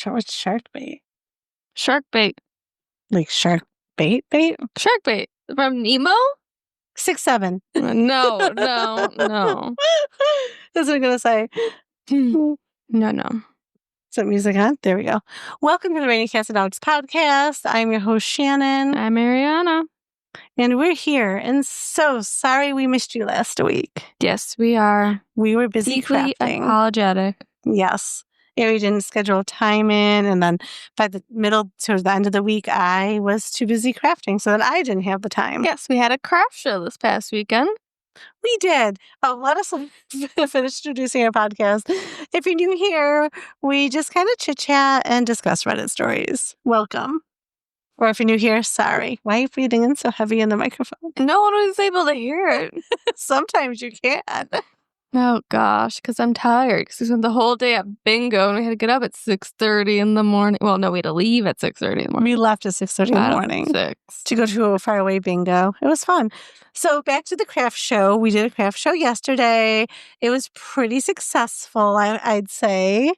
What's shark bait? Shark bait. Like shark bait? Shark bait. From Nemo? 6'7". No. That's what I'm going to say. No. Is that music on? There we go. Welcome to the Rainy Cats and Dogs podcast. I'm your host, Shannon. I'm Ariana. And we're here. And so sorry we missed you last week. Yes, we are. We were busy deeply crafting. Apologetic. Yes. Ari didn't schedule time in. And then by the middle to the end of the week, I was too busy crafting. So then I didn't have the time. Yes, we had a craft show this past weekend. We did. Oh, let us finish introducing our podcast. If you're new here, we just kind of chit-chat and discuss Reddit stories. Welcome. Or if you're new here, sorry. Why are you breathing in so heavy in the microphone? No one was able to hear it. Sometimes you can. Oh, gosh, because I'm tired. Because we spent the whole day at bingo, and we had to get up at 6:30 in the morning. Well, no, we had to leave at 6:30 in the morning. We left at 6:30 in the morning 6. to go to a faraway bingo. It was fun. So back to the craft show. We did a craft show yesterday. It was pretty successful, I'd say.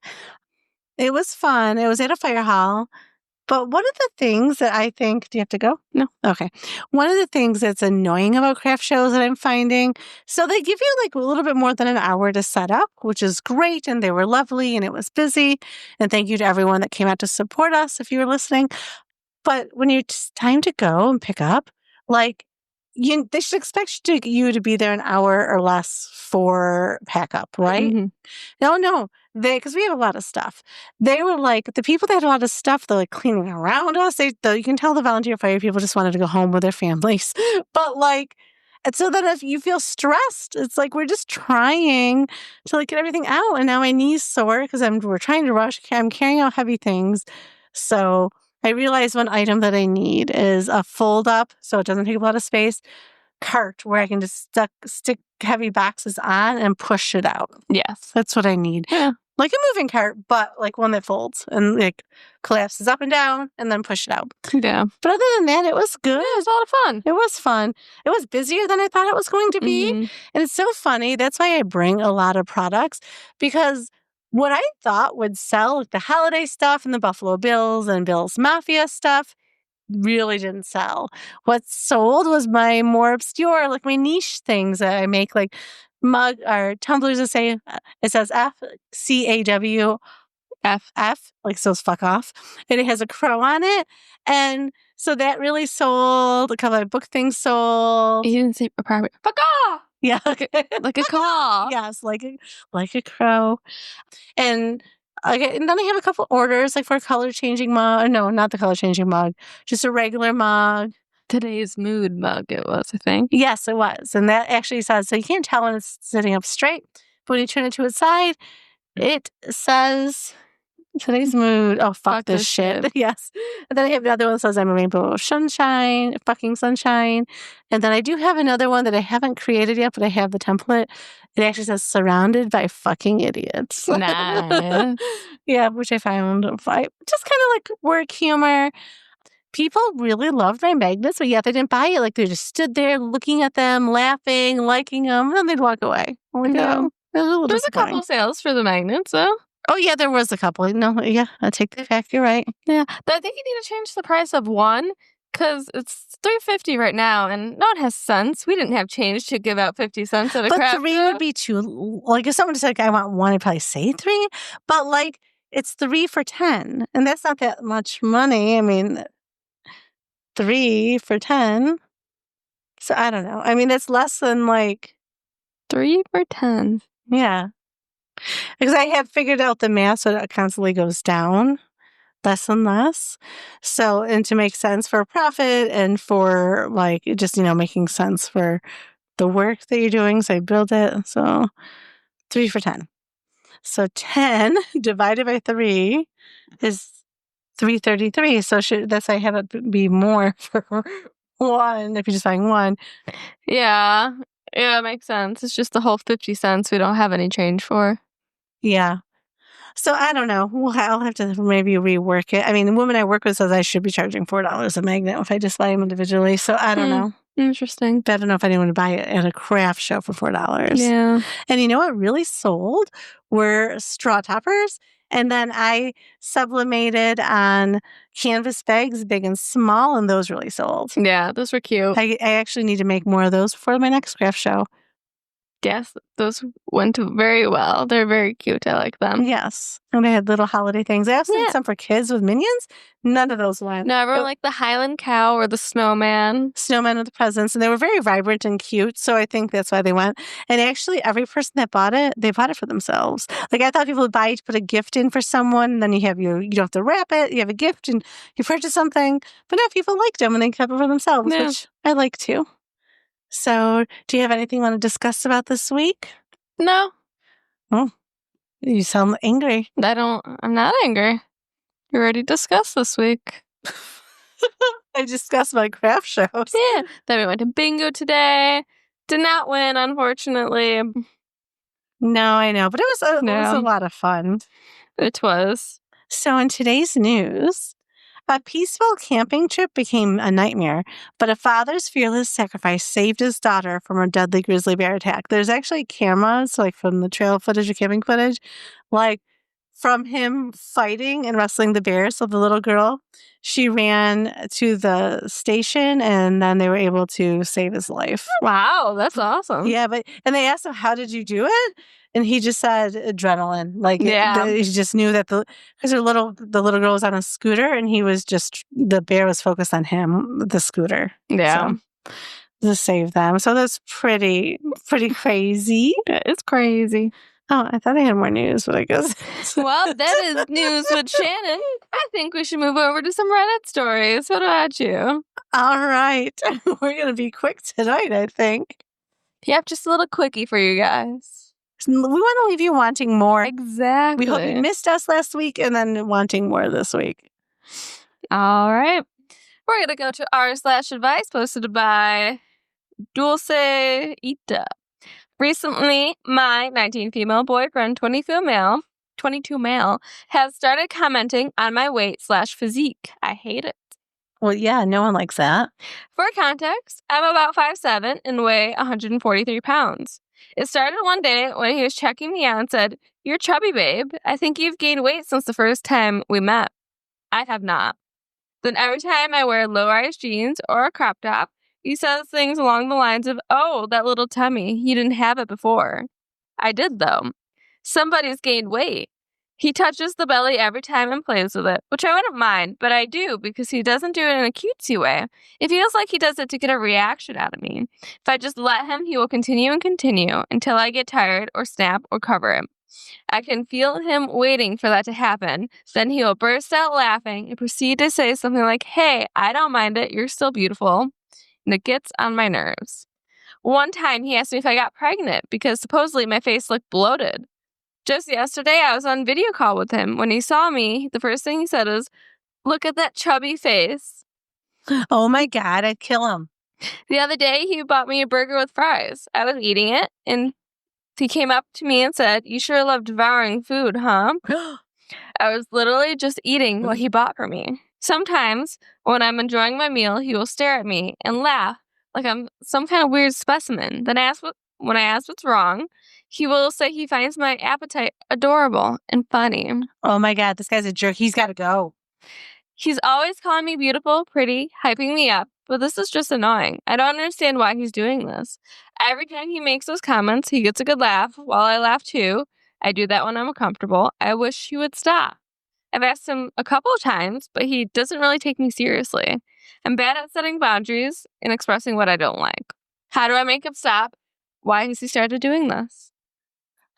It was fun. It was at a fire hall. But one of the things that I think, do you have to go? No? Okay. One of the things that's annoying about craft shows that I'm finding, so they give you like a little bit more than an hour to set up, which is great. And they were lovely and it was busy. And thank you to everyone that came out to support us if you were listening. But when it's time to go and pick up, like, they should expect you to be there an hour or less for pack up, right? Mm-hmm. No. Because we have a lot of stuff. They were like, the people that had a lot of stuff, they're like cleaning around us. You can tell the volunteer fire people just wanted to go home with their families. But like, and so then if you feel stressed, it's like we're just trying to like get everything out. And now my knee's sore because we're trying to rush. I'm carrying out heavy things. So I realized one item that I need is a fold up, so it doesn't take a lot of space, cart where I can just stick heavy boxes on and push it out. Yes. That's what I need. Yeah. Like a moving cart, but like one that folds and like collapses up and down and then push it out. Yeah. But other than that, it was good. It was a lot of fun. It was fun. It was busier than I thought it was going to be. Mm-hmm. And it's so funny. That's why I bring a lot of products, because what I thought would sell, like the holiday stuff and the Buffalo Bills and Bills Mafia stuff, really didn't sell. What sold was my more obscure, like my niche things that I make, like mug or tumblers that say, it says FCAW, FF, like so fuck off. And it has a crow on it. And so that really sold. A couple of book things sold. You didn't say proper. Fuck off! Yeah. Like a caw. Yes, like a crow. And then I have a couple orders, like for a color changing mug. No, not the color changing mug. Just a regular mug. Today's mood mug it was, I think. Yes, it was. And that actually says, so you can't tell when it's sitting up straight, but when you turn it to its side, it says today's mood. Oh, fuck this shit. Yes. And then I have another one that says I'm a rainbow of sunshine, fucking sunshine. And then I do have another one that I haven't created yet, but I have the template. It actually says surrounded by fucking idiots. Nice. Yeah, which I found just kind of like work humor. People really loved my magnets, but yet they didn't buy it. Like they just stood there looking at them, laughing, liking them, and then they'd walk away. Like, Yeah. There's a couple sales for the magnets, though. Oh, yeah, there was a couple. No, yeah, I take that back. You're right. Yeah. But I think you need to change the price of one, because it's $3.50 right now, and no one has cents. We didn't have change to give out 50 cents at a craft. But 3 would be too, like if someone said, I want one, I'd probably say 3. But like, it's 3 for 10. And that's not that much money. I mean, 3 for 10. So I don't know. I mean, it's less than like 3 for 10. Yeah. Because I have figured out the math so that it constantly goes down less and less. So, and to make sense for profit and for like just, making sense for the work that you're doing. So I build it. So 3 for 10. So 10 divided by 3 is 333. So that's why I have it be more for one if you're just buying one. Yeah. Yeah, it makes sense. It's just the whole 50 cents we don't have any change for. Yeah. So I don't know. I'll have to maybe rework it. I mean, the woman I work with says I should be charging $4 a magnet if I just buy them individually. So I don't know. Interesting. But I don't know if anyone would buy it at a craft show for $4. Yeah. And you know what really sold were straw toppers And then I sublimated on canvas bags, big and small, and those really sold. Yeah, those were cute. I actually need to make more of those for my next craft show. Yes, those went very well. They're very cute. I like them. Yes. And I had little holiday things. I also did some for kids with minions. None of those went. No, everyone liked the Highland cow or the snowman. Snowman with the presents. And they were very vibrant and cute. So I think that's why they went. And actually, every person that bought it, they bought it for themselves. Like I thought people would buy it to put a gift in for someone. And then you don't have to wrap it. You have a gift and you purchase something. But no, people liked them and they kept it for themselves, which I like too. So, do you have anything you want to discuss about this week? No. Oh, you sound angry. I'm not angry. We already discussed this week. I discussed my craft shows. Yeah. Then we went to bingo today. Did not win, unfortunately. No, I know, but it was a lot of fun. It was. So, in today's news, a peaceful camping trip became a nightmare, but a father's fearless sacrifice saved his daughter from a deadly grizzly bear attack. There's actually cameras, like from the trail footage or camping footage, like from him fighting and wrestling the bear. So the little girl, she ran to the station and then they were able to save his life. Wow, that's awesome. Yeah, and they asked him, how did you do it? And he just said adrenaline. Like, he just knew that because the little girl was on a scooter and the bear was focused on him, the scooter. Yeah. So, to save them. So that's pretty crazy. It's crazy. Oh, I thought I had more news, but I guess. Well, that is news with Shannon. I think we should move over to some Reddit stories. What about you? All right. We're going to be quick tonight, I think. Yep, just a little quickie for you guys. We want to leave you wanting more. Exactly. We hope you missed us last week and then wanting more this week. All right. We're going to go to r/advice posted by Dulce Ita. Recently, my 19 female boyfriend, 22 male, has started commenting on my weight/physique. I hate it. Well, yeah, no one likes that. For context, I'm about 5'7" and weigh 143 pounds. It started one day when he was checking me out and said, "You're chubby, babe. I think you've gained weight since the first time we met." I have not. Then every time I wear low-rise jeans or a crop top, he says things along the lines of, "Oh, that little tummy, you didn't have it before." I did, though. Somebody's gained weight. He touches the belly every time and plays with it, which I wouldn't mind, but I do because he doesn't do it in a cutesy way. It feels like he does it to get a reaction out of me. If I just let him, he will continue and continue until I get tired or snap or cover him. I can feel him waiting for that to happen. Then he will burst out laughing and proceed to say something like, "Hey, I don't mind it. You're still beautiful." And it gets on my nerves. One time he asked me if I got pregnant because supposedly my face looked bloated. Just yesterday, I was on video call with him. When he saw me, the first thing he said is, "Look at that chubby face." Oh my God, I'd kill him. The other day, he bought me a burger with fries. I was eating it, and he came up to me and said, "You sure love devouring food, huh?" I was literally just eating what he bought for me. Sometimes, when I'm enjoying my meal, he will stare at me and laugh like I'm some kind of weird specimen. Then when I ask what's wrong, he will say he finds my appetite adorable and funny. Oh my God, this guy's a jerk. He's got to go. He's always calling me beautiful, pretty, hyping me up, but this is just annoying. I don't understand why he's doing this. Every time he makes those comments, he gets a good laugh while I laugh too. I do that when I'm uncomfortable. I wish he would stop. I've asked him a couple of times, but he doesn't really take me seriously. I'm bad at setting boundaries and expressing what I don't like. How do I make him stop? Why has he started doing this?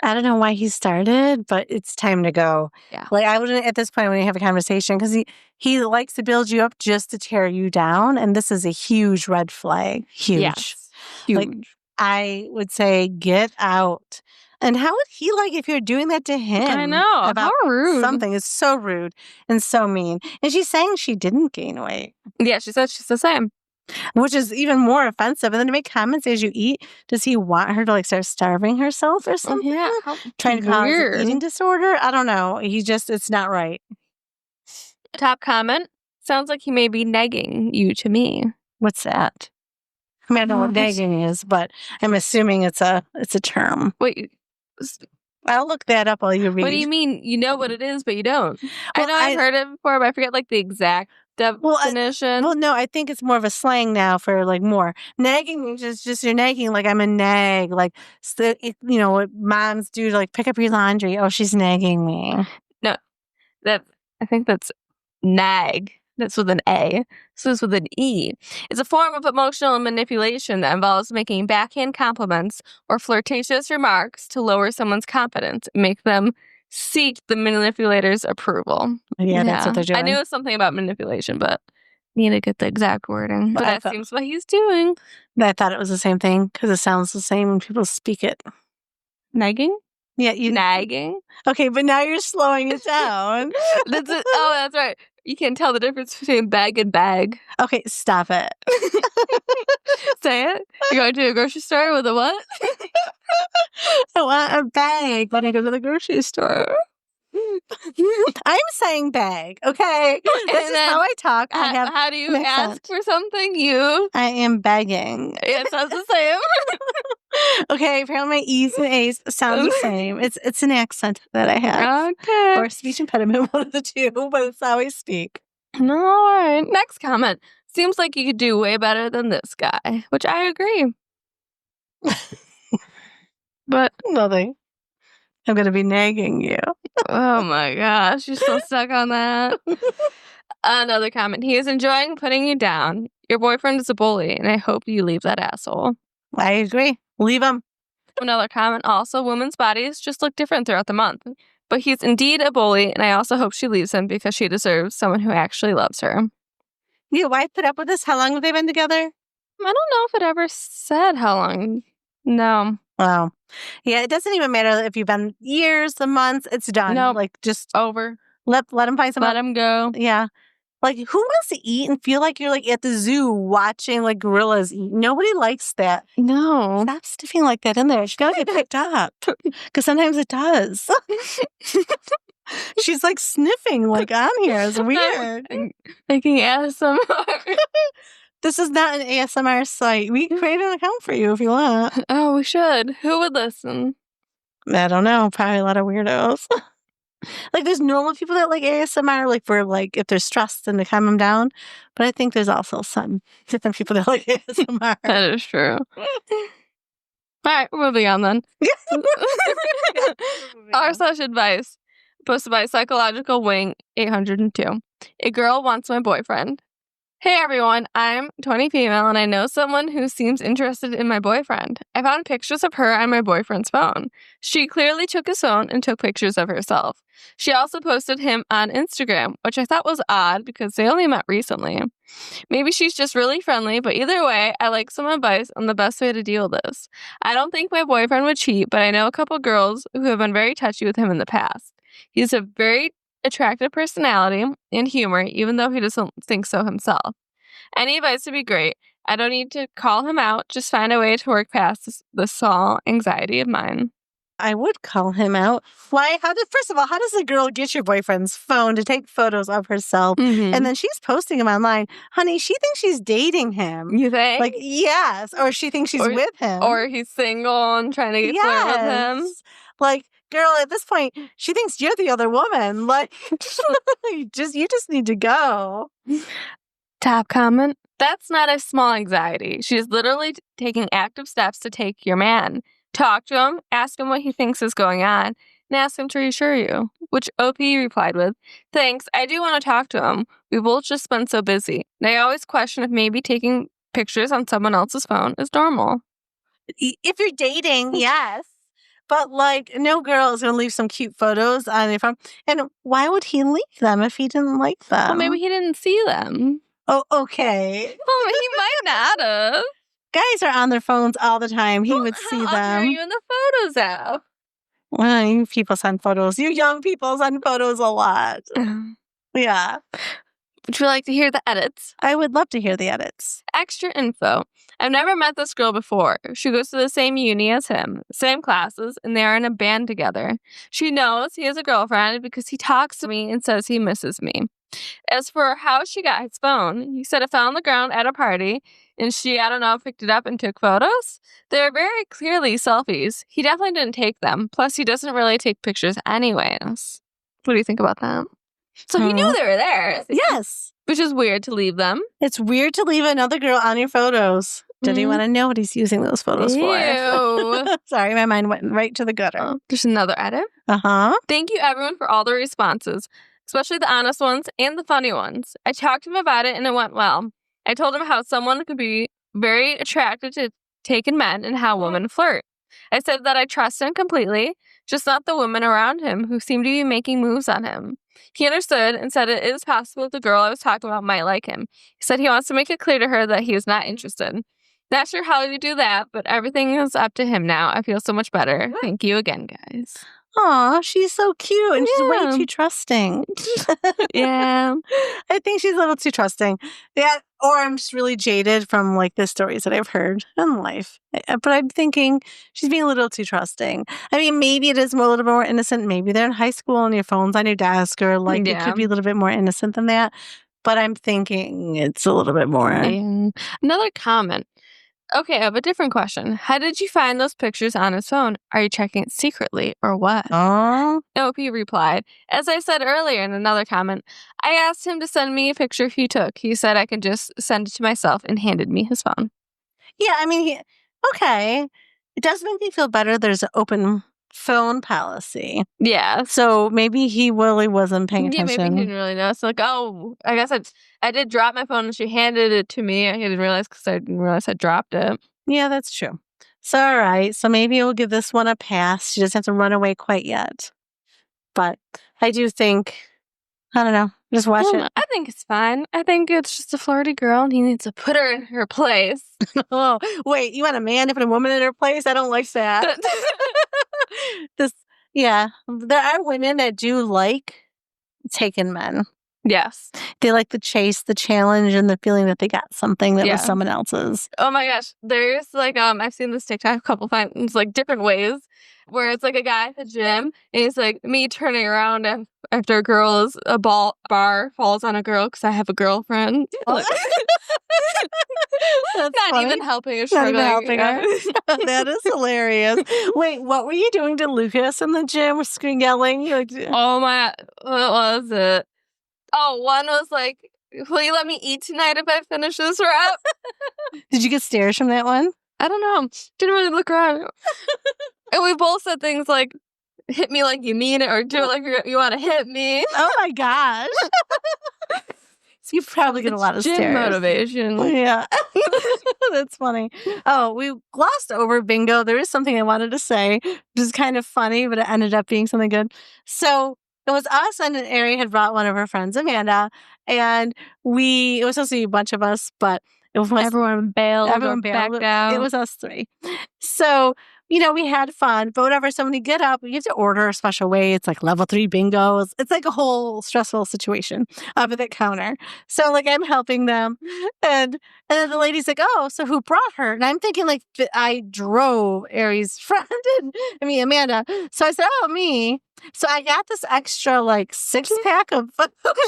I don't know why he started, but it's time to go. Yeah. Like, I wouldn't at this point when you have a conversation, because he likes to build you up just to tear you down. And this is a huge red flag. Huge. Yes. Huge. Like, I would say get out. And how would he like if you're doing that to him? I know. About how rude. Something is so rude and so mean. And she's saying she didn't gain weight. Yeah, she said she's the same. Which is even more offensive. And then to make comments as you eat, does he want her to like start starving herself or something? Yeah. Trying to cause an eating disorder? I don't know. It's not right. Top comment. Sounds like he may be negging you to me. What's that? I mean, I don't know what negging is, but I'm assuming it's a term. Wait, I'll look that up while you read. What do you mean? You know what it is, but you don't. I Well, know I've heard it before, but I forget like the exact definition. Well, no, I think it's more of a slang now for like more. Nagging is just you're nagging, like I'm a nag, like what moms do to like pick up your laundry. Oh, she's nagging me. No, I think that's nag. That's with an A. So it's with an E. It's a form of emotional manipulation that involves making backhand compliments or flirtatious remarks to lower someone's confidence and make them seek the manipulator's approval. Yeah, that's what they're doing. I knew it was something about manipulation, but need to get the exact wording. But that seems what he's doing. I thought it was the same thing because it sounds the same when people speak it. Nagging? Yeah, nagging. Okay, but now you're slowing it down. That's right. You can't tell the difference between bag and bag. Okay, stop it. Say it. You're going to a grocery store with a what? I want a bag when I go to the grocery store. I'm saying bag, okay? This is how I talk. How do you ask for something? I am begging. It sounds the same. Okay, apparently my E's and A's sound the same. It's an accent that I have. Okay. Or a speech impediment, one of the two, but it's how I speak. All right. Next comment. Seems like you could do way better than this guy, which I agree. But nothing. I'm going to be nagging you. Oh my gosh, you're so stuck on that. Another comment. He is enjoying putting you down. Your boyfriend is a bully, and I hope you leave that asshole. I agree. Leave him. Another comment. Also, women's bodies just look different throughout the month. But he's indeed a bully, and I also hope she leaves him because she deserves someone who actually loves her. Your wife put up with this? How long have they been together? I don't know if it ever said how long. No. Wow. Yeah, it doesn't even matter if you've been years, the months. It's done. No, like just over. Let him find someone. Let him go. Yeah. Like who wants to eat and feel like you're like at the zoo watching like gorillas eat? Nobody likes that. No. Stop sniffing like that in there. She's gotta get picked up. Because sometimes it does. She's like sniffing like on here. It's weird. Making ASMR. This is not an ASMR site. We can create an account for you if you want. Oh, we should. Who would listen? I don't know. Probably a lot of weirdos. Like there's normal people that like ASMR, like for like if they're stressed and to calm them down. But I think there's also some different people that like ASMR. That is true. All right, we're moving on then. R/advice. Posted by Psychological Wing 802. A girl wants my boyfriend. Hey everyone, I'm 20 female and I know someone who seems interested in my boyfriend. I found pictures of her on my boyfriend's phone. She clearly took his phone and took pictures of herself. She also posted him on Instagram, which I thought was odd because they only met recently. Maybe she's just really friendly, but either way, I like some advice on the best way to deal with this. I don't think my boyfriend would cheat, but I know a couple girls who have been very touchy with him in the past. He's a very attractive personality and humor, even though he doesn't think so himself. Any advice would be great. I don't need to call him out. Just find a way to work past this small anxiety of mine. I would call him out. Why? First of all, how does a girl get your boyfriend's phone to take photos of herself? Mm-hmm. And then she's posting him online. Honey, she thinks she's dating him. You think? Like, yes. Or she thinks she's with him. Or he's single and trying to get flirt with him. Like, girl, at this point, she thinks you're the other woman. Like, you just need to go. Top comment. That's not a small anxiety. She's literally taking active steps to take your man. Talk to him, ask him what he thinks is going on, and ask him to reassure you. Which OP replied with, thanks, I do want to talk to him. We both just been so busy. And I always question if maybe taking pictures on someone else's phone is normal. If you're dating, yes. But, like, no girl is going to leave some cute photos on their phone. And why would he leave them if he didn't like them? Well, maybe he didn't see them. Oh, okay. Well, he might not have. Guys are on their phones all the time. He would see them. How are you in the Photos app? Well, you people send photos. You young people send photos a lot. Yeah. Would you like to hear the edits? I would love to hear the edits. Extra info. I've never met this girl before. She goes to the same uni as him, same classes, and they are in a band together. She knows he has a girlfriend because he talks to me and says he misses me. As for how she got his phone, he said it fell on the ground at a party, and she, I don't know, picked it up and took photos. They're very clearly selfies. He definitely didn't take them. Plus, he doesn't really take pictures anyways. What do you think about that? So he knew they were there. Yes. Which is weird to leave them. It's weird to leave another girl on your photos. Did he want to know what he's using those photos for? Sorry, my mind went right to the gutter. Oh, there's another edit. Thank you, everyone, for all the responses, especially the honest ones and the funny ones. I talked to him about it, and it went well. I told him how someone could be very attracted to taken men and how women flirt. I said that I trust him completely, just not the women around him who seem to be making moves on him. He understood and said it is possible the girl I was talking about might like him. He said he wants to make it clear to her that he is not interested. Not sure how you do that, but everything is up to him now. I feel so much better. Thank you again, guys. Aw, she's so cute, and she's way too trusting. Yeah. I think she's a little too trusting. Yeah, or I'm just really jaded from like the stories that I've heard in life. But I'm thinking she's being a little too trusting. I mean, maybe it is a little bit more innocent. Maybe they're in high school and your phone's on your desk, or like it could be a little bit more innocent than that. But I'm thinking it's a little bit more. Another comment. Okay, I have a different question. How did you find those pictures on his phone? Are you checking it secretly or what? OP replied, as I said earlier in another comment, I asked him to send me a picture he took. He said I could just send it to myself and handed me his phone. Yeah, I mean, okay. It does make me feel better. There's an open phone policy. Yeah. So maybe he really wasn't paying attention. Yeah, maybe he didn't really know. It's like, oh, I guess I did drop my phone and she handed it to me. I didn't realize because I didn't realize I dropped it. Yeah, that's true. So, all right. So maybe we'll give this one a pass. She doesn't have to run away quite yet. But I do think, I don't know. Just watch it. I think it's fine. I think it's just a flirty girl and he needs to put her in her place. Oh, wait. You want a man to put a woman in her place? I don't like that. Yeah. There are women that do like taken men. Yes. They like the chase, the challenge, and the feeling that they got something that was someone else's. Oh my gosh. There's like, I've seen this TikTok a couple times, like different ways, where it's like a guy at the gym, and he's like, me turning around after a bar falls on a girl because I have a girlfriend. Not funny. Even helping her. Not even helping her. That is hilarious. Wait, what were you doing to Lucas in the gym? Screaming, yelling? Oh my, what was it? Oh, one was like, will you let me eat tonight if I finish this rap? Did you get stares from that one? I don't know. Didn't really look around. And we both said things like, hit me like you mean it, or do it like you want to hit me. Oh my gosh. You probably get a lot of stares. Motivation. Yeah. That's funny. Oh, we glossed over bingo. There is something I wanted to say, which is kind of funny, but it ended up being something good. So it was us, and Ari had brought one of her friends, Amanda, and it was supposed to be a bunch of us, but it was everyone bailed. Backed out. It was us three. So, we had fun, but whatever. So when you get up, you have to order a special way. It's like level 3 bingo. It's like a whole stressful situation up at that counter. So like I'm helping them, and then the lady's like, "Oh, so who brought her?" And I'm thinking like I drove Ari's friend, Amanda. So I said, "Oh, me." So I got this extra like 6-pack of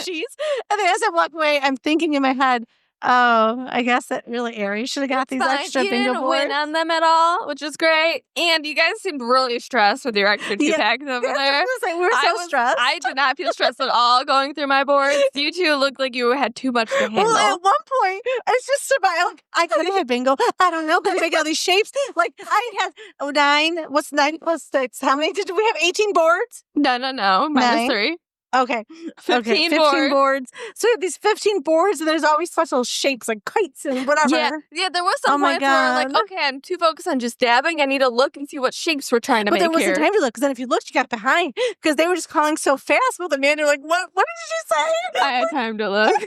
cheese, and then as I'm walking away, I'm thinking in my head, oh, I guess that really Ari should have got these extra bingo boards. You didn't win on them at all, which is great. And you guys seemed really stressed with your extra 2-packs over there. We were so stressed. I did not feel stressed at all going through my boards. You two looked like you had too much to handle. Well, at one point, I was just about, I could have had bingo. I don't know. Could I make all these shapes? Like, I had 9. What's 9 plus 6? How many did we have? 18 boards? No. Minus 3. Okay. 15 boards. So we have these 15 boards, and there's always special shapes like kites and whatever. Yeah, there was some points where like, okay, I'm too focused on just dabbing. I need to look and see what shapes we're trying to make here. But there wasn't time to look, because then if you looked, you got behind, because they were just calling so fast. Well, the man, you're like, what did you say? I had time to look.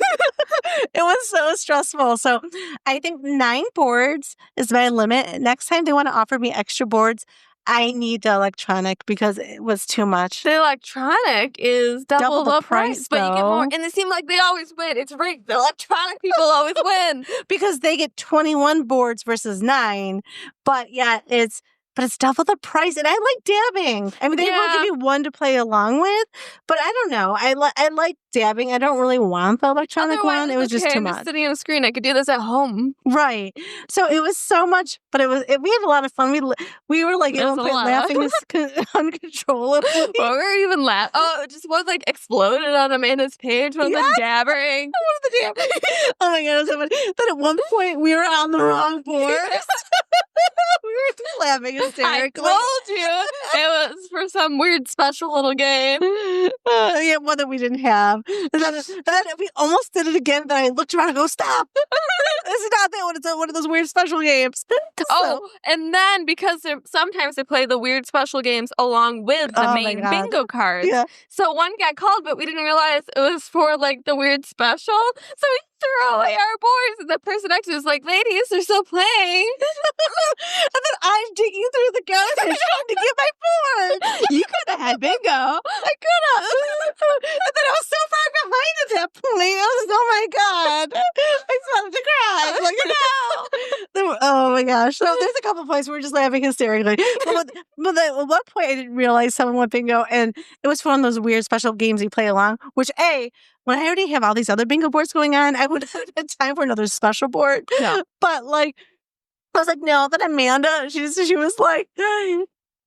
It was so stressful. So I think 9 boards is my limit. Next time they want to offer me extra boards, I need the electronic because it was too much. The electronic is double the price, but you get more. And it seemed like they always win. It's rigged. The electronic people always win because they get 21 boards versus 9. But yeah, it's double the price, and I like dabbing. I mean, they will give you one to play along with, but I don't know. I like dabbing. I don't really want the electronic Otherwise, one. It was just okay, too I'm much. just sitting on a screen. I could do this at home. Right. So it was so much, but we had a lot of fun. We were like, at one point laughing uncontrollably. What were we even laughing? Oh, it just was like exploded on Amanda's page from the dabbering. Oh my God, it was so funny. Then at one point we were on the wrong board. We were laughing hysterically. I told you it was for some weird special little game. Yeah, one that we didn't have. And then we almost did it again. Then I looked around and go, stop. This is not that one. It's one of those weird special games. And then because sometimes they play the weird special games along with the main bingo cards. Yeah. So one got called, but we didn't realize it was for like the weird special. So we threw away our boards, and the person next to us was like, ladies, they're still playing. And then I'm digging through the garbage trying to get my board. You could have had bingo. I could have. And then I was so far behind at that point. I was like, oh my God. I started to cry. I was like, no. Oh my gosh. So there's a couple points where we're just laughing hysterically. But at one point I didn't realize someone went bingo, and it was one of those weird special games you play along, which when I already have all these other bingo boards going on, I would have had time for another special board. Yeah. But like, I was like, no. Then Amanda, she was like,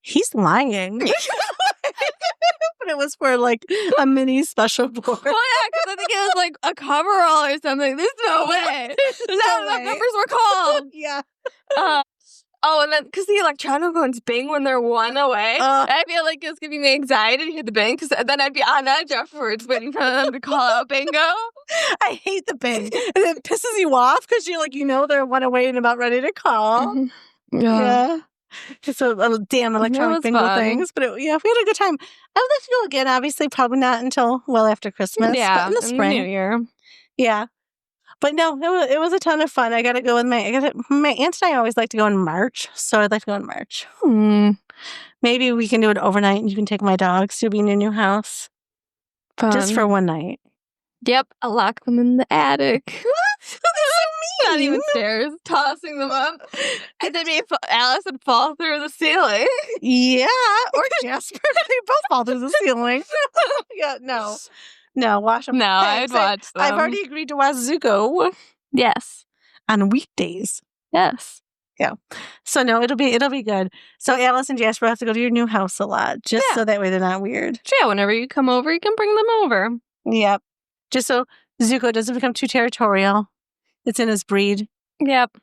he's lying. But it was for like a mini special board. Well, yeah, because I think it was like a coverall or something. There's no way. None of the numbers were called. Yeah. And then because the electronic ones bing when they're one away, I feel like it was giving me anxiety to hear the bing, because then I'd be on edge afterwards waiting for them to call out bingo. I hate the bing. And it pisses you off because you're like, they're one away and about ready to call. Mm-hmm. Yeah. Just a little damn electronic bingo things. But we had a good time. I would like to go again, obviously, probably not until well after Christmas. Yeah, but in the spring. New Year. Yeah. But no, it was a ton of fun. I got to go with my aunt and I always like to go in March. So I'd like to go in March. Maybe we can do it overnight and you can take my dogs to be in your new house. Fun. Just for one night. Yep, I'll lock them in the attic. What? That's so mean. Not even stairs, tossing them up. And then Alice would fall through the ceiling. Yeah, or Jasper. They both fall through the ceiling. Yeah, no. No, watch them. No, I'd watch them. I've already agreed to watch Zuko. Yes. On weekdays. Yes. Yeah. So no, it'll be good. So Alice and Jasper have to go to your new house a lot, just so that way they're not weird. Yeah, whenever you come over, you can bring them over. Yep. Just so Zuko doesn't become too territorial. It's in his breed. Yep.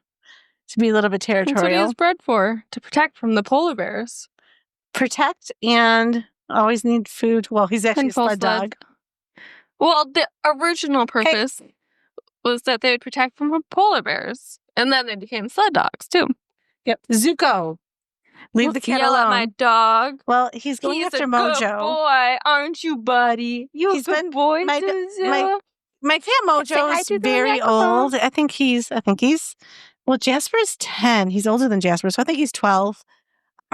To be a little bit territorial. That's what he was bred for, to protect from the polar bears. Protect and always need food. Well, he's actually a sled dog. Well, the original purpose was that they would protect from polar bears. And then they became sled dogs, too. Yep. Zuko. Leave the cat yell alone. At my dog. Well, he's going after Mojo. Good boy, aren't you, buddy? You're a good boy, my cat Mojo is very old. I think he's well, Jasper's 10. He's older than Jasper, so I think he's 12.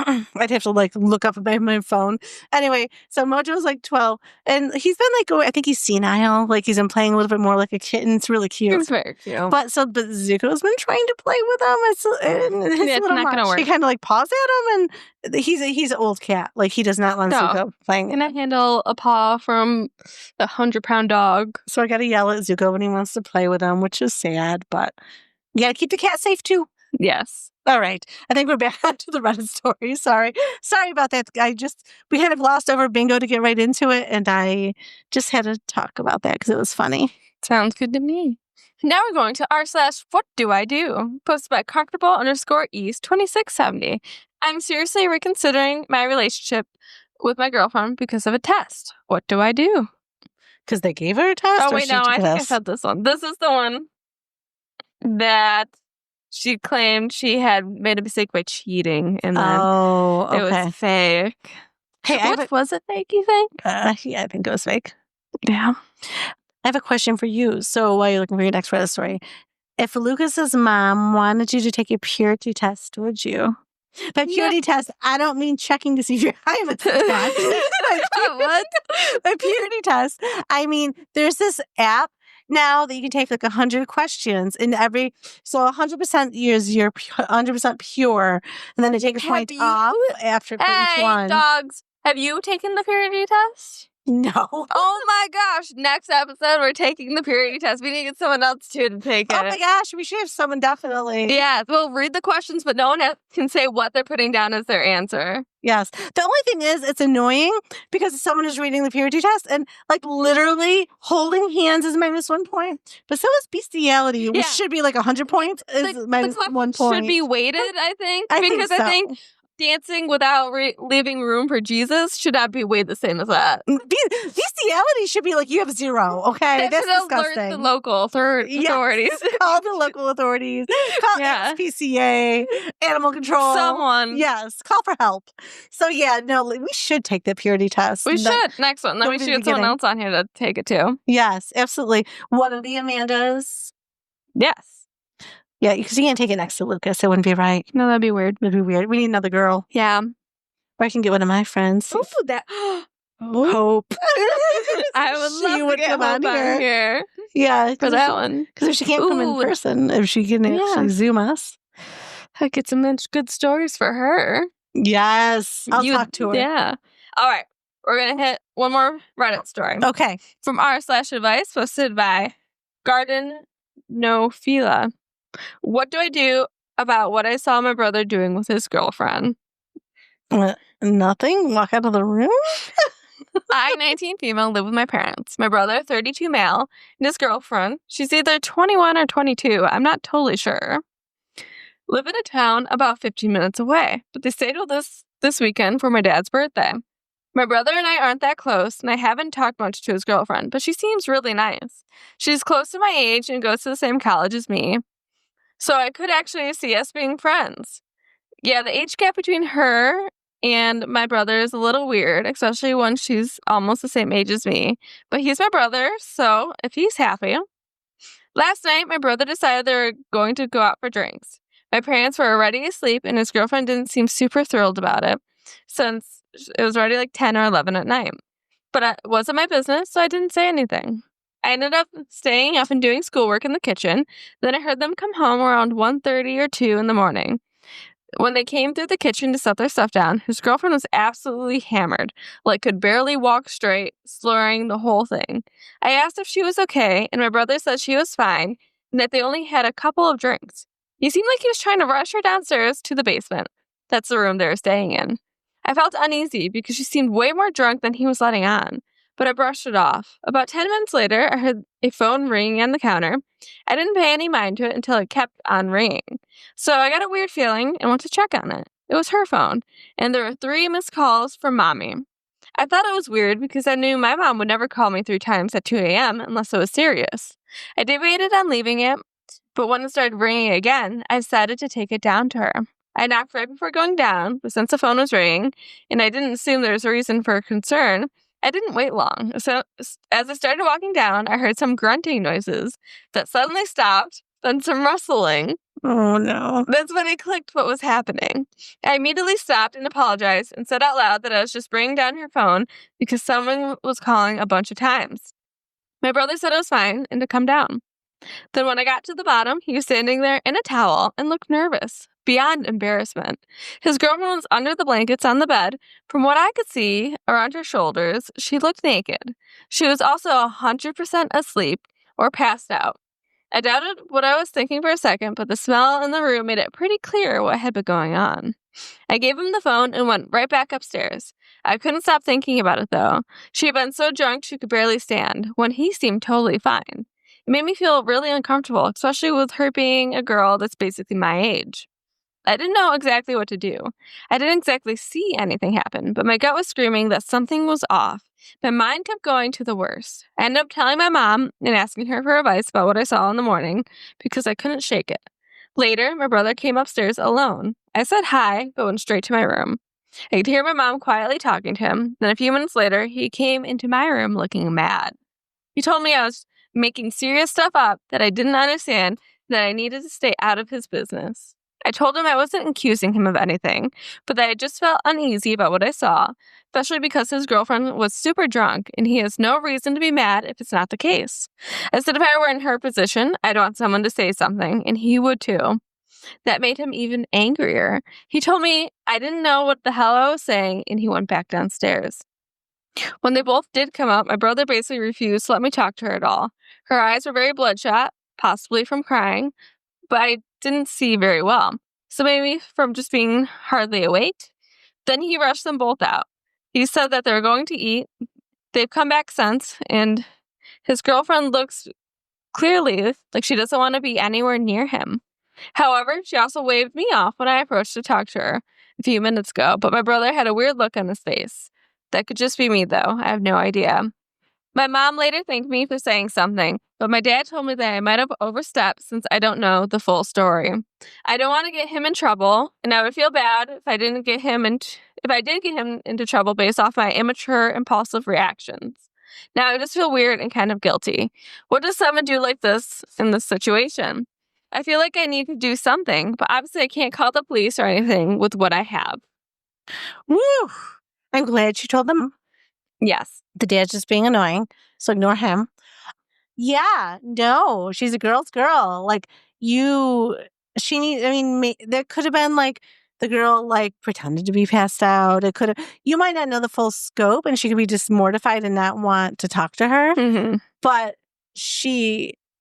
I'd have to look up my phone. Anyway, so Mojo's 12, and he's been I think he's senile. He's been playing a little bit more like a kitten. It's really cute. It's very cute. But Zuko's been trying to play with him. It's not going to work. He kind of paws at him, and he's an old cat. He does not want Zuko playing. Can I handle a paw from a 100-pound dog? So I got to yell at Zuko when he wants to play with him, which is sad. But you got to keep the cat safe too. Yes. All right. I think we're back onto the Reddit story. Sorry about that. We had glossed over bingo to get right into it, and I just had to talk about that because it was funny. Sounds good to me. Now we're going to r/what do I do? Posted by comfortable_east2670. I'm seriously reconsidering my relationship with my girlfriend because of a test. What do I do? Because they gave her a test? Oh, wait, no. I think I said this one. This is the one that she claimed she had made a mistake by cheating, and then it was fake. Hey, was it fake, you think? Yeah, I think it was fake. Yeah. I have a question for you. So while you're looking for your next Reddit story, if Lucas's mom wanted you to take a purity test, would you? By purity test, I don't mean checking to see if you're high with the test. What? By purity test, I mean there's this app now that you can take 100 questions in so 100% you're 100% pure, and then they take a point off after each one. Dogs, have you taken the purity test? No. Oh my gosh. Next episode, we're taking the purity test. We need to get someone else too to take it. Oh my gosh, we should have someone definitely. Yeah, we'll read the questions, but no one can say what they're putting down as their answer. Yes. The only thing is, it's annoying because someone is reading the purity test and like literally holding hands is -1 point, but so is bestiality, which should be like 100 points, is -1 point. Should be weighted, I think, I because think so. I think dancing without leaving room for Jesus should not be weighed the same as that. Bestiality should be like you have 0. Okay, that's disgusting. Alert the local authorities. Call the local authorities. Call SPCA, animal control. Someone. Yes, call for help. So yeah, no, we should take the purity test. We should. Next one. Then we should get someone else on here to take it too. Yes, absolutely. One of the Amandas. Yes. Yeah, because you can't take it next to Lucas. It wouldn't be right. No, that'd be weird. It'd be weird. We need another girl. Yeah. Or I can get one of my friends. Ooh, that. Hope. I would love to get Hope on here. Yeah. For that one. Because if she can't come in person, if she can actually Zoom us. I'd get some good stories for her. Yes. I'll talk to her. Yeah. All right. We're going to hit one more Reddit story. Okay. From r/advice posted by Garden No Fila. What do I do about what I saw my brother doing with his girlfriend? Nothing? Walk out of the room? I, 19 female, live with my parents. My brother, 32 male, and his girlfriend, she's either 21 or 22. I'm not totally sure. Live in a town about 15 minutes away, but they stayed with us this weekend for my dad's birthday. My brother and I aren't that close, and I haven't talked much to his girlfriend, but she seems really nice. She's close to my age and goes to the same college as me. So I could actually see us being friends. Yeah, the age gap between her and my brother is a little weird, especially when she's almost the same age as me. But he's my brother, so if he's happy. Last night, my brother decided they were going to go out for drinks. My parents were already asleep, and his girlfriend didn't seem super thrilled about it, since it was already like 10 or 11 at night. But it wasn't my business, so I didn't say anything. I ended up staying up and doing schoolwork in the kitchen. Then I heard them come home around 1:30 or 2 in the morning. When they came through the kitchen to set their stuff down, his girlfriend was absolutely hammered, like could barely walk straight, slurring the whole thing. I asked if she was okay, and my brother said she was fine, and that they only had a couple of drinks. He seemed like he was trying to rush her downstairs to the basement. That's the room they were staying in. I felt uneasy because she seemed way more drunk than he was letting on, but I brushed it off. About 10 minutes later, I heard a phone ringing on the counter. I didn't pay any mind to it until it kept on ringing. So I got a weird feeling and went to check on it. It was her phone, and there were 3 missed calls from Mommy. I thought it was weird because I knew my mom would never call me 3 times at 2 a.m. unless it was serious. I debated on leaving it, but when it started ringing again, I decided to take it down to her. I knocked right before going down, but since the phone was ringing, and I didn't assume there was a reason for concern, I didn't wait long. So as I started walking down, I heard some grunting noises that suddenly stopped, then some rustling. Oh, no. That's when it clicked what was happening. I immediately stopped and apologized and said out loud that I was just bringing down her phone because someone was calling a bunch of times. My brother said it was fine and to come down. Then when I got to the bottom, he was standing there in a towel and looked nervous, beyond embarrassment. His girlfriend was under the blankets on the bed. From what I could see around her shoulders, she looked naked. She was also 100% asleep or passed out. I doubted what I was thinking for a second, but the smell in the room made it pretty clear what had been going on. I gave him the phone and went right back upstairs. I couldn't stop thinking about it, though. She had been so drunk she could barely stand, when he seemed totally fine. It made me feel really uncomfortable, especially with her being a girl that's basically my age. I didn't know exactly what to do. I didn't exactly see anything happen, but my gut was screaming that something was off. My mind kept going to the worst. I ended up telling my mom and asking her for advice about what I saw in the morning because I couldn't shake it. Later, my brother came upstairs alone. I said hi, but went straight to my room. I could hear my mom quietly talking to him. Then a few minutes later, he came into my room looking mad. He told me I was making serious stuff up that I didn't understand, that I needed to stay out of his business. I told him I wasn't accusing him of anything, but that I just felt uneasy about what I saw, especially because his girlfriend was super drunk and he has no reason to be mad if it's not the case. I said if I were in her position, I'd want someone to say something, and he would too. That made him even angrier. He told me I didn't know what the hell I was saying, and he went back downstairs. When they both did come up, my brother basically refused to let me talk to her at all. Her eyes were very bloodshot, possibly from crying, but I didn't see very well. So maybe from just being hardly awake. Then he rushed them both out. He said that they were going to eat. They've come back since, and his girlfriend looks clearly like she doesn't want to be anywhere near him. However, she also waved me off when I approached to talk to her a few minutes ago, but my brother had a weird look on his face. That could just be me, though. I have no idea. My mom later thanked me for saying something, but my dad told me that I might have overstepped since I don't know the full story. I don't want to get him in trouble, and I would feel bad if I did get him into trouble based off my immature, impulsive reactions. Now I just feel weird and kind of guilty. What does someone do like this in this situation? I feel like I need to do something, but obviously I can't call the police or anything with what I have. Woo! I'm glad she told them. Yes. The dad's just being annoying, so ignore him. Yeah, no, she's a girl's girl. Like, there could have been like the girl like pretended to be passed out. You might not know the full scope and she could be just mortified and not want to talk to her. Mm-hmm. But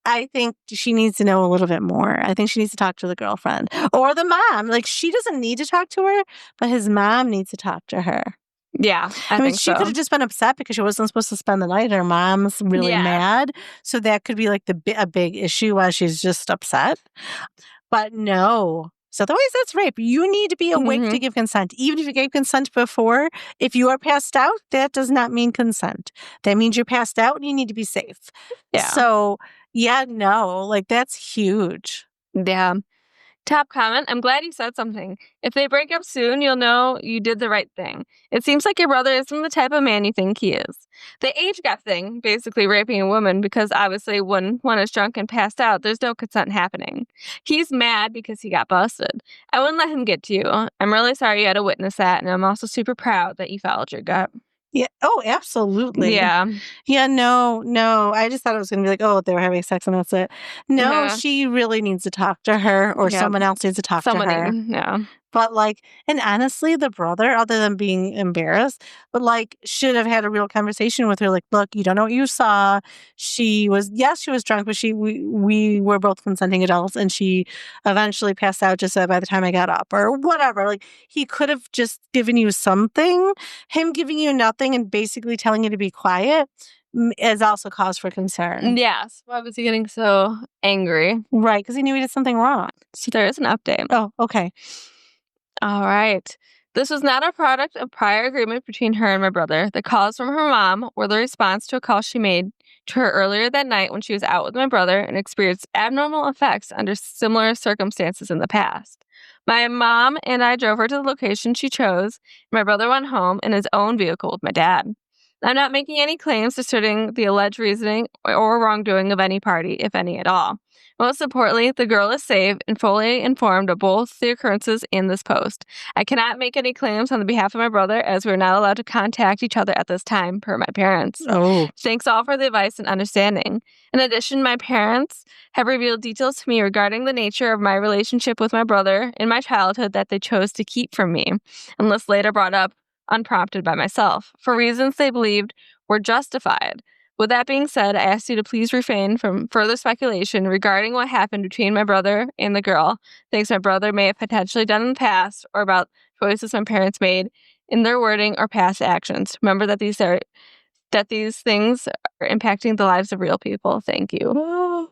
I think she needs to know a little bit more. I think she needs to talk to the girlfriend or the mom. Like, she doesn't need to talk to her, but his mom needs to talk to her. Yeah, I mean, she could have just been upset because she wasn't supposed to spend the night. Her mom's really mad. So that could be like a big issue while she's just upset. But no. So otherwise, that's rape. You need to be awake to give consent. Even if you gave consent before, if you are passed out, that does not mean consent. That means you're passed out and you need to be safe. Yeah. So, yeah, no, like that's huge. Yeah. Top comment, I'm glad you said something. If they break up soon, you'll know you did the right thing. It seems like your brother isn't the type of man you think he is. The age gap thing, basically raping a woman because obviously when one is drunk and passed out, there's no consent happening. He's mad because he got busted. I wouldn't let him get to you. I'm really sorry you had to witness that, and I'm also super proud that you followed your gut. Yeah. Oh, absolutely. Yeah. Yeah, no. I just thought it was going to be like, oh, they were having sex and that's it. No, she really needs to talk to her or someone else needs to talk to her. Yeah. But like, and honestly, the brother, other than being embarrassed, but like should have had a real conversation with her. Like, look, you don't know what you saw. She was drunk, but we were both consenting adults and she eventually passed out just by the time I got up or whatever. Like, he could have just given you something. Him giving you nothing and basically telling you to be quiet is also cause for concern. Yes. Why was he getting so angry? Right, because he knew he did something wrong. So there is an update. Oh, okay. All right. This was not a product of prior agreement between her and my brother. The calls from her mom were the response to a call she made to her earlier that night when she was out with my brother and experienced abnormal effects under similar circumstances in the past. My mom and I drove her to the location she chose, and my brother went home in his own vehicle with my dad. I'm not making any claims asserting the alleged reasoning or wrongdoing of any party, if any at all. Most importantly, the girl is safe and fully informed of both the occurrences in this post. I cannot make any claims on the behalf of my brother as we're not allowed to contact each other at this time per my parents. Oh. Thanks all for the advice and understanding. In addition, my parents have revealed details to me regarding the nature of my relationship with my brother in my childhood that they chose to keep from me, unless later brought up unprompted by myself, for reasons they believed were justified. With that being said, I ask you to please refrain from further speculation regarding what happened between my brother and the girl, things my brother may have potentially done in the past, or about choices my parents made in their wording or past actions. Remember that these things are impacting the lives of real people. Thank you.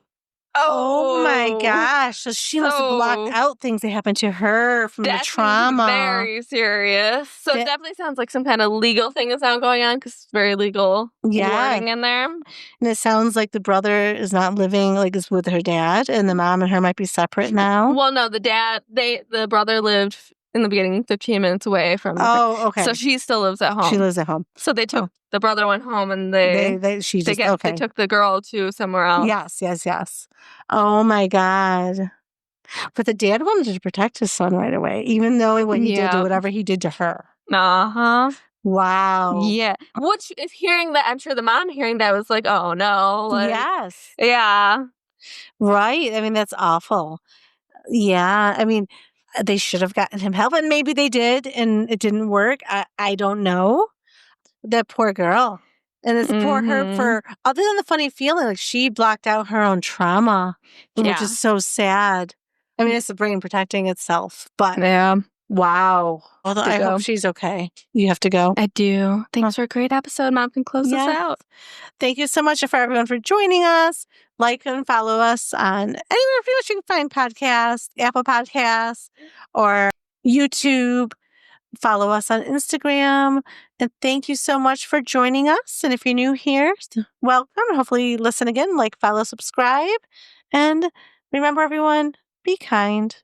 Oh my gosh. So she must have blocked out things that happened to her from the trauma. Very serious. So it definitely sounds like some kind of legal thing is now going on because it's very legal wording in there. And it sounds like the brother is not living is with her dad and the mom and her might be separate now. Well, no, the brother lived in the beginning 15 minutes away from Oh, okay. So she still lives at home. She lives at home. So they took the brother went home and they took the girl to somewhere else. Yes. Oh my God. But the dad wanted to protect his son right away, even though what he did to whatever he did to her. Uh-huh. Wow. Yeah. Which if hearing that, I'm sure the mom hearing that was like, oh no. Yes. Yeah. Right. I mean, that's awful. Yeah. I mean, they should have gotten him help, and maybe they did, and it didn't work. I don't know. that poor girl. And it's poor her for, other than the funny feeling, like she blocked out her own trauma, which is so sad. I mean, it's the brain protecting itself, but wow. Although I hope she's okay. You have to go. I do. Thanks for a great episode. Mom can close us out. Thank you so much for everyone for joining us. Like and follow us on anywhere you can find podcasts, Apple Podcasts, or YouTube. Follow us on Instagram. And thank you so much for joining us. And if you're new here, welcome. Hopefully listen again, like, follow, subscribe. And remember, everyone, be kind.